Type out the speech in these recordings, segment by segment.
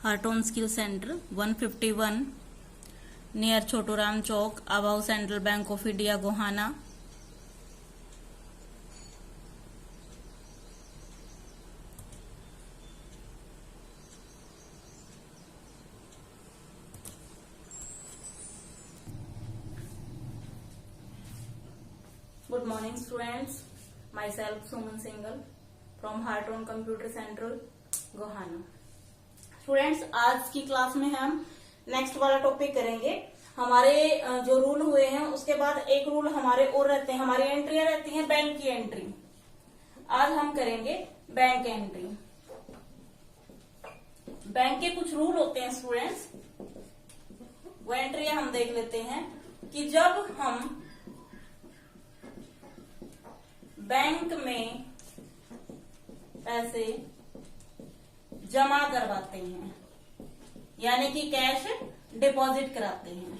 हार्टोन skill centre 151 near Chhoturam chowk above Central Bank of India Gohana. Good morning students, myself Suman Singhal from Harton Computer Central Gohana. Students आज की class में हम next वाला topic करेंगे। हमारे जो रूल हुए हैं उसके बाद एक रूल हमारे और रहते हैं, हमारी एंट्रियां रहती हैं बैंक की एंट्री। आज हम करेंगे बैंक एंट्री। बैंक के कुछ रूल होते हैं स्टूडेंट्स, वो एंट्रियां हम देख लेते हैं कि जब हम बैंक में पैसे जमा करवाते हैं यानी कि कैश डिपॉजिट कराते हैं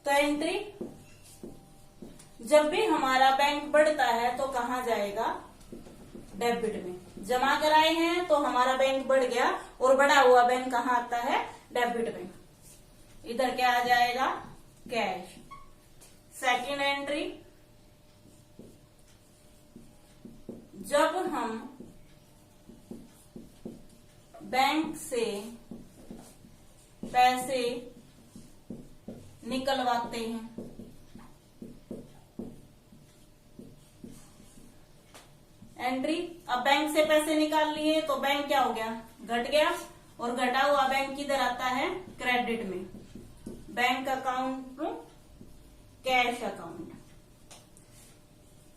तो एंट्री जब भी हमारा बैंक बढ़ता है तो कहाँ जाएगा? डेबिट में। जमा कराए हैं तो हमारा बैंक बढ़ गया और बढ़ा हुआ बैंक कहाँ आता है? डेबिट में। इधर क्या आ जाएगा? कैश। सेकंड एंट्री, जब हम बैंक से पैसे निकलवाते हैं एंट्री, अब बैंक से पैसे निकाल लिए तो बैंक क्या हो गया? घट गया और घटा हुआ बैंक किधर आता है? क्रेडिट में। Bank account cash account.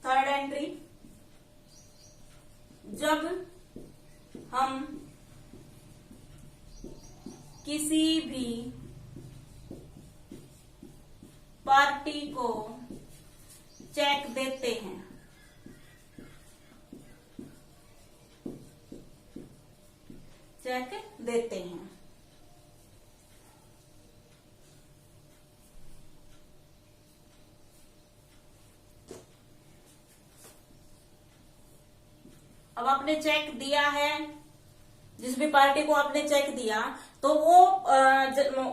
Third entry, जब हम किसी भी पार्टी को चेक देते हैं अब आपने चेक दिया है, जिस भी पार्टी को आपने चेक दिया तो वो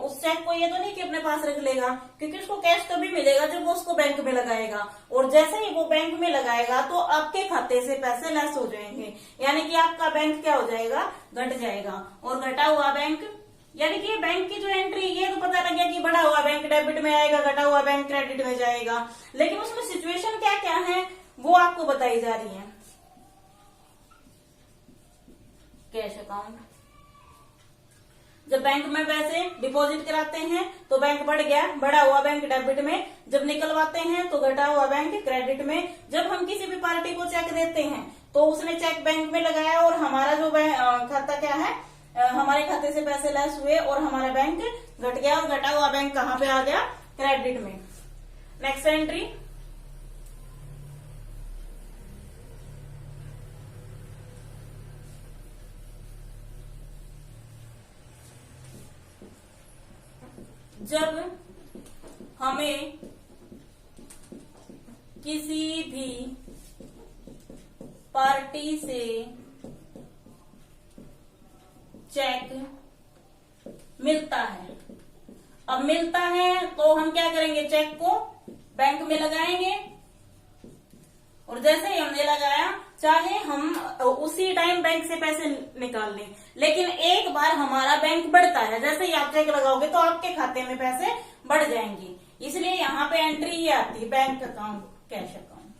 उस चेक को ये तो नहीं कि अपने पास रख लेगा, क्योंकि उसको कैश तभी मिलेगा जब वो उसको बैंक में लगाएगा। और जैसे ही वो बैंक में लगाएगा तो आपके खाते से पैसे लेस हो जाएंगे, यानी कि आपका बैंक क्या हो जाएगा? घट जाएगा। और घटा हुआ बैंक यानी कि बैंक की जो एंट्री, ये तो पता लग गया कि बढ़ा हुआ बैंक डेबिट में आएगा, घटा हुआ बैंक क्रेडिट में जाएगा, लेकिन उसमें सिचुएशन क्या क्या है वो आपको बताई जा रही है। कैश अकाउंट, जब बैंक में पैसे डिपॉजिट कराते हैं तो बैंक बढ़ गया, बढ़ा हुआ बैंक डेबिट में। जब निकलवाते हैं तो घटा हुआ बैंक क्रेडिट में। जब हम किसी भी पार्टी को चेक देते हैं तो उसने चेक बैंक में लगाया और हमारा जो खाता क्या है, हमारे खाते से पैसे लेस हुए और हमारा बैंक घट गया और घटा हुआ बैंक कहाँ पे आ गया? क्रेडिट में। नेक्स्ट एंट्री, जब हमें किसी भी पार्टी से चेक मिलता है, अब मिलता है तो हम क्या करेंगे? चेक को बैंक में लगाएंगे और जैसे ही हमने लगाया, चाहे हम उसी टाइम बैंक से पैसे निकाल लें, लेकिन एक बार हमारा बैंक बढ़ता है, जैसे ही आप चेक लगाओगे तो आपके खाते में पैसे बढ़ जाएंगे। इसलिए यहाँ पे एंट्री ही आती है बैंक अकाउंट कैश अकाउंट।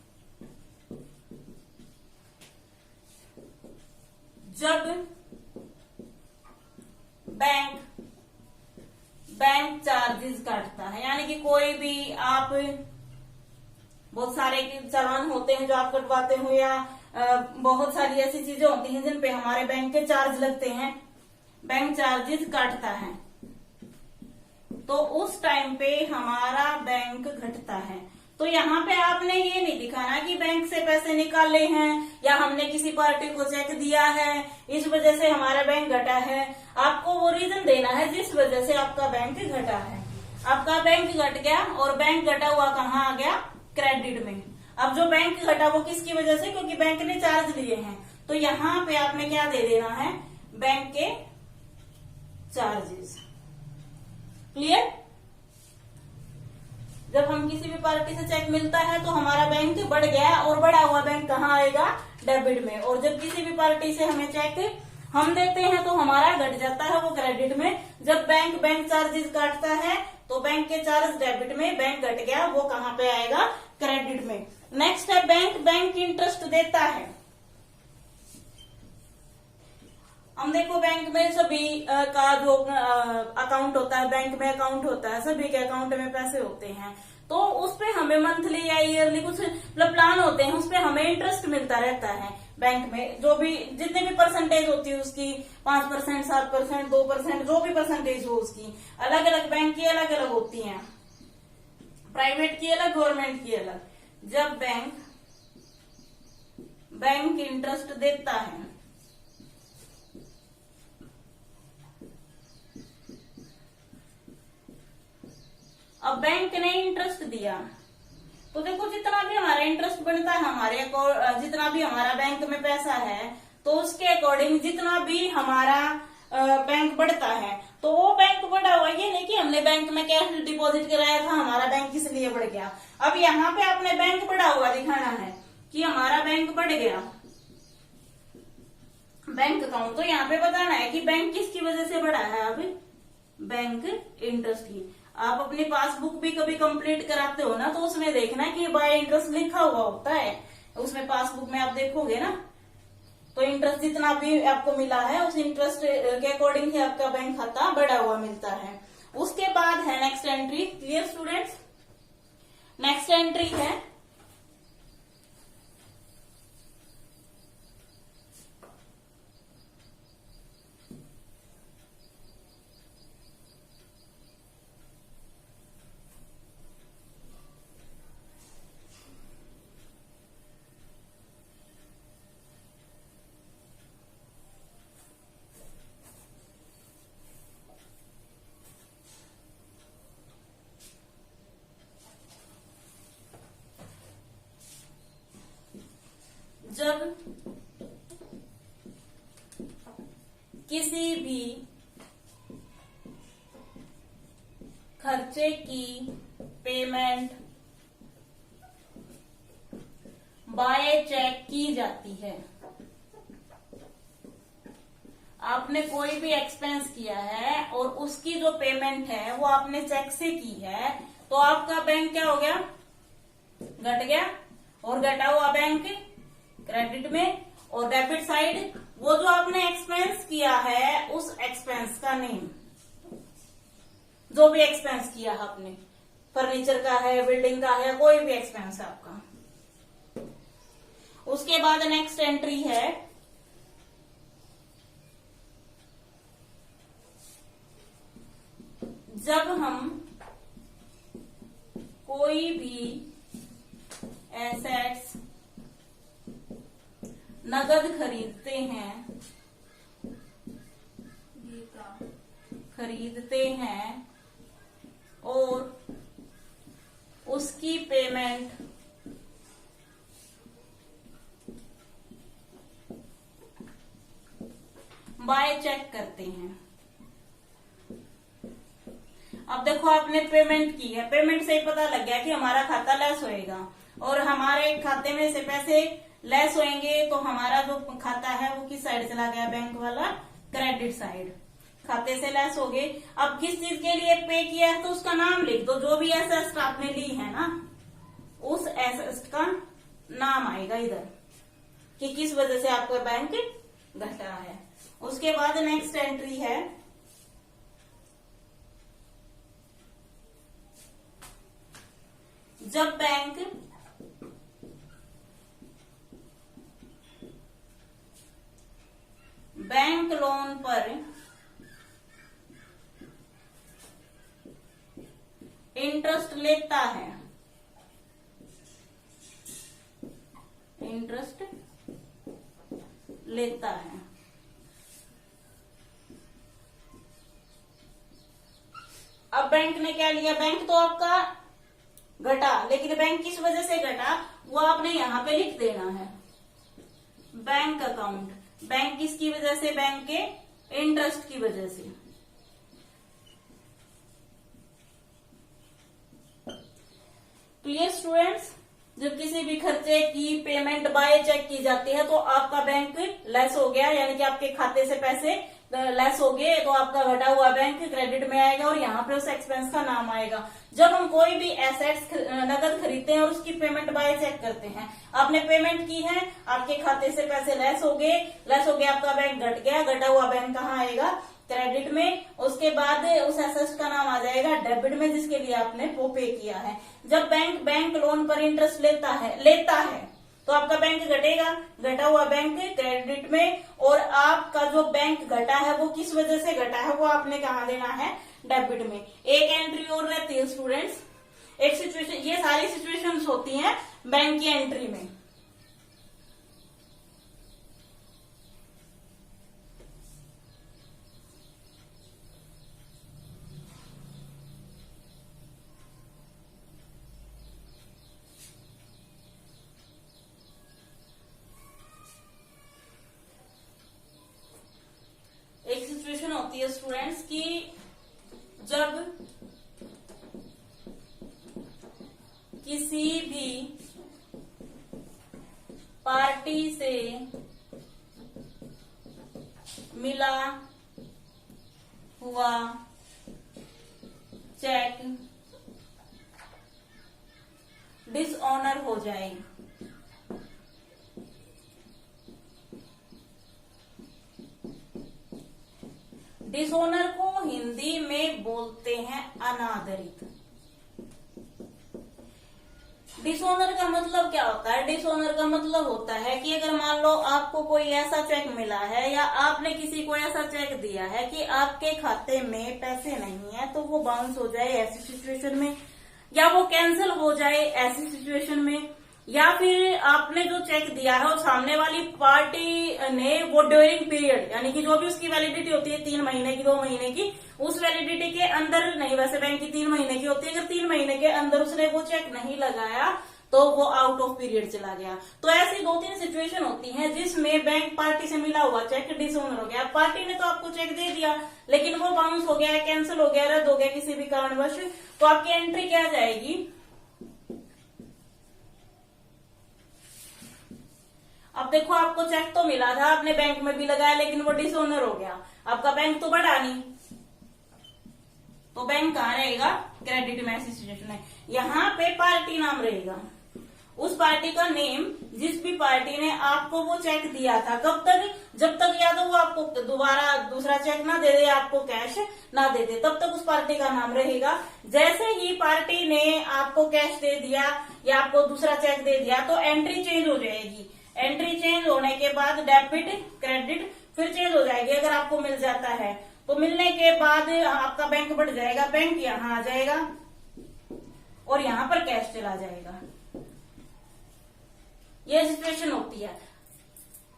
जब बैंक चार्जेस काटता है, यानी कि कोई भी आप बहुत सारे चालान होते हैं जो आप कटवाते हो, या बहुत सारी ऐसी चीजें होती हैं जिन पे हमारे बैंक के चार्ज लगते हैं, बैंक चार्जेस काटता है, तो उस टाइम पे हमारा बैंक घटता है। तो यहाँ पे आपने ये नहीं दिखाना कि बैंक से पैसे निकाले हैं या हमने किसी पार्टी को चेक दिया है, इस वजह से हमारा बैंक घटा है। आपको वो रीजन देना है जिस वजह से आपका बैंक घटा है। आपका बैंक घट गया और बैंक घटा हुआ कहाँ आ गया? क्रेडिट में। अब जो बैंक घटा वो किसकी वजह से? क्योंकि बैंक ने चार्ज लिए हैं, तो यहाँ पे आपने क्या दे देना है? बैंक के पार्टी से चेक मिलता है तो हमारा बैंक बढ़ गया, और बढ़ा हुआ बैंक कहाँ आएगा, डेबिट में। और जब किसी भी पार्टी से हमें चेक हम देते हैं तो हमारा घट जाता है वो क्रेडिट में। जब बैंक चार्जेस काटता है तो बैंक के चार्ज डेबिट में, बैंक घट गया वो कहाँ पे आएगा, क्रेडिट में। नेक्स्ट है बैंक इंटरेस्ट देता है। हम देखो बैंक में सभी का जो अकाउंट होता है, बैंक में अकाउंट होता है, सभी के अकाउंट में पैसे होते हैं, तो उस पे हमें मंथली या ईयरली कुछ मतलब प्लान होते हैं, उस पे हमें इंटरेस्ट मिलता रहता है। बैंक में जो भी जितने भी परसेंटेज होती है उसकी 5%, 7%, 2%, जो भी परसेंटेज हो उसकी, अलग अलग बैंक की अलग अलग होती हैं, प्राइवेट की अलग, गवर्नमेंट की अलग। जब बैंक इंटरेस्ट देता है, अब बैंक ने इंटरेस्ट दिया तो देखो जितना भी हमारा इंटरेस्ट बनता है, हमारे जितना भी हमारा बैंक में पैसा है, तो उसके अकॉर्डिंग जितना भी हमारा बैंक बढ़ता है, तो वो बैंक बढ़ा हुआ, ये नहीं कि हमने बैंक में कैश डिपॉजिट कराया था हमारा बैंक इसलिए बढ़ गया। अब यहाँ पे अपने बैंक बढ़ा हुआ दिखाना है कि हमारा बैंक बढ़ गया, बैंक अकाउंट। तो यहाँ पे बताना है कि बैंक किसकी वजह से बढ़ा है, अब बैंक इंटरेस्ट की। आप अपनी पासबुक भी कभी कंप्लीट कराते हो ना, तो उसमें देखना कि बाय इंटरेस्ट लिखा हुआ होता है, उसमें पासबुक में आप देखोगे ना, तो इंटरेस्ट जितना भी आपको मिला है उस इंटरेस्ट के अकॉर्डिंग ही आपका बैंक खाता बढ़ा हुआ मिलता है। उसके बाद है next entry. Clear students? Next entry है जब किसी भी खर्चे की पेमेंट बाय चेक की जाती है, आपने कोई भी एक्सपेंस किया है और उसकी जो पेमेंट है वो आपने चेक से की है, तो आपका बैंक क्या हो गया, घट गया। और घटा हुआ बैंक क्रेडिट में, और डेबिट साइड वो जो आपने एक्सपेंस किया है उस एक्सपेंस का नेम, जो भी एक्सपेंस किया है आपने, फर्नीचर का है, बिल्डिंग का है, कोई भी एक्सपेंस है आपका। उसके बाद नेक्स्ट एंट्री है जब हम कोई भी एसेट्स नगद खरीदते हैं और उसकी पेमेंट बाय चेक करते हैं। अब देखो आपने पेमेंट की है, पेमेंट से ही पता लग गया कि हमारा खाता लेस होएगा, और हमारे खाते में से पैसे लेस होंगे तो हमारा जो खाता है वो किस साइड चला गया, बैंक वाला क्रेडिट साइड, खाते से लेस हो गए। अब किस चीज के लिए पे किया है तो उसका नाम लिख दो, जो भी एसेट आपने ली है ना उस एसेट का नाम आएगा इधर कि किस वजह से आपका बैंक घटा है। उसके बाद नेक्स्ट एंट्री है जब बैंक लोन पर इंटरेस्ट लेता है, इंटरेस्ट लेता है। अब बैंक ने क्या लिया, बैंक तो आपका घटा, लेकिन बैंक किस वजह से घटा वो आपने यहां पे लिख देना है। बैंक अकाउंट, बैंक किसकी वजह से, बैंक के इंटरेस्ट की वजह से। क्लियर स्टूडेंट्स, जब किसी भी खर्चे की पेमेंट बाय चेक की जाती है तो आपका बैंक लेस हो गया, यानी कि आपके खाते से पैसे लेस हो गए, तो आपका घटा हुआ बैंक क्रेडिट में आएगा और यहाँ पे उस एक्सपेंस का नाम आएगा। जब हम कोई भी एसेट्स नकद खरीदते हैं और उसकी पेमेंट बाय चेक करते हैं, आपने पेमेंट की है, आपके खाते से पैसे लेस हो गए, आपका बैंक घट गया, घटा हुआ बैंक कहाँ आएगा, क्रेडिट में। उसके बाद उस एसेट का नाम आ जाएगा डेबिट में, जिसके लिए आपने वो पे किया है। जब बैंक लोन पर इंटरेस्ट लेता है तो आपका बैंक घटेगा, घटा हुआ बैंक क्रेडिट में, और आपका जो बैंक घटा है वो किस वजह से घटा है वो आपने कहाँ देना है, डेबिट में। एक एंट्री और रहती है स्टूडेंट्स, एक सिचुएशन, ये सारी सिचुएशंस होती हैं बैंक की एंट्री में। एक सिचुएशन होती है स्टूडेंट्स कि जब किसी भी पार्टी से मिला हुआ चेक डिसऑनर हो जाए। डिसऑनर को हिंदी में बोलते हैं अनादरित। डिसऑनर का मतलब क्या होता है? डिसऑनर का मतलब होता है कि अगर मान लो आपको कोई ऐसा चेक मिला है या आपने किसी को ऐसा चेक दिया है कि आपके खाते में पैसे नहीं है, तो वो बाउंस हो जाए ऐसी सिचुएशन में, या वो कैंसिल हो जाए ऐसी सिचुएशन में, या फिर आपने जो चेक दिया है और सामने वाली पार्टी ने वो ड्यूरिंग पीरियड, यानी कि जो भी उसकी वैलिडिटी होती है 3 महीने की 2 महीने की, उस वैलिडिटी के अंदर नहीं, वैसे बैंक की 3 महीने की होती है, अगर 3 महीने के अंदर उसने वो चेक नहीं लगाया तो वो आउट ऑफ पीरियड चला गया। तो ऐसी 2-3 सिचुएशन होती हैं जिसमें बैंक पार्टी से मिला हुआ चेक डिसऑनर हो गया। पार्टी ने तो आपको चेक दे दिया लेकिन वो बाउंस हो गया, कैंसिल हो गया, रद्द हो गया किसी भी कारणवश, तो आपकी एंट्री क्या जाएगी? अब देखो, आपको चेक तो मिला था, आपने बैंक में भी लगाया, लेकिन वो डिसऑनर हो गया, आपका बैंक तो बढ़ा नहीं, तो बैंक कहाँ रहेगा? क्रेडिट में। ऐसी सिचुएशन है, यहाँ पे पार्टी नाम रहेगा, उस पार्टी का नेम, जिस भी पार्टी ने आपको वो चेक दिया था। कब तक? जब तक या तो वो आपको दोबारा दूसरा चेक ना दे दे, आपको कैश ना दे दे, तब तक उस पार्टी का नाम रहेगा। जैसे ही पार्टी ने आपको कैश दे दिया या आपको दूसरा चेक दे दिया तो एंट्री चेंज हो जाएगी। एंट्री चेंज होने के बाद डेबिट क्रेडिट फिर चेंज हो जाएगी। अगर आपको मिल जाता है तो मिलने के बाद आपका बैंक बढ़ जाएगा, बैंक यहाँ आ जाएगा और यहाँ पर कैश चला जाएगा। ये सिचुएशन होती है।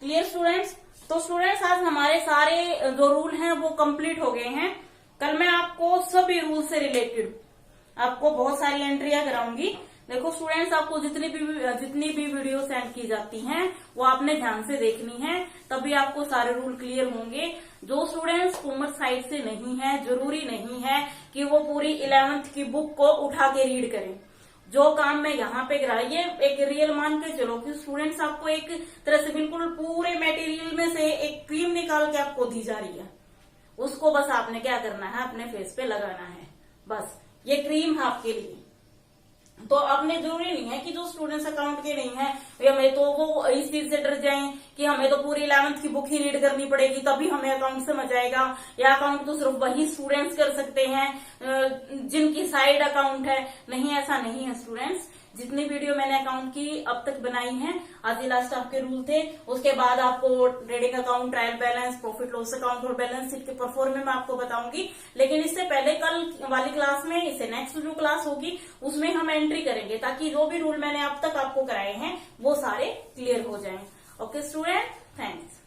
Clear students? तो स्टूडेंट्स, आज हमारे सारे जो रूल हैं वो कंप्लीट हो गए हैं। कल मैं आपको सभी रूल से रिलेटेड आपको बहुत सारी एंट्रियां कराऊंगी। देखो स्टूडेंट्स, आपको जितनी भी वीडियो सेंड की जाती हैं वो आपने ध्यान से देखनी है, तभी आपको सारे रूल क्लियर होंगे। जो स्टूडेंट्स कॉमर्स साइड से नहीं है, जरूरी नहीं है कि वो पूरी 11th की बुक को उठा के रीड करें। जो काम मैं यहाँ पे करा, ये एक रियल मान के चलो कि स्टूडेंट्स आपको एक तरह से बिल्कुल पूरे मटेरियल में से एक क्रीम निकाल के आपको दी जा रही है, उसको बस आपने क्या करना है, अपने फेस पे लगाना है। बस ये क्रीम है आपके लिए। तो अपने जरूरी नहीं है कि जो स्टूडेंट्स अकाउंट के नहीं है हमें तो वो इस चीज से डर जाएं कि हमें तो पूरी 11th की बुक ही रीड करनी पड़ेगी तभी हमें अकाउंट समझ आएगा, या अकाउंट तो सिर्फ वही स्टूडेंट्स कर सकते हैं जिनकी साइड अकाउंट है। नहीं, ऐसा नहीं है स्टूडेंट्स। जितनी वीडियो मैंने अकाउंट की अब तक बनाई है, आज ही लास्ट आपके रूल थे। उसके बाद आपको trading account, trial balance, profit loss account और बैलेंस शीट के परफॉर्म में मैं आपको बताऊंगी। लेकिन इससे पहले कल वाली क्लास में, इससे नेक्स्ट जो क्लास होगी उसमें हम एंट्री करेंगे, ताकि जो भी रूल मैंने अब तक आपको कराए हैं वो सारे क्लियर हो जाएं। Okay student, thanks.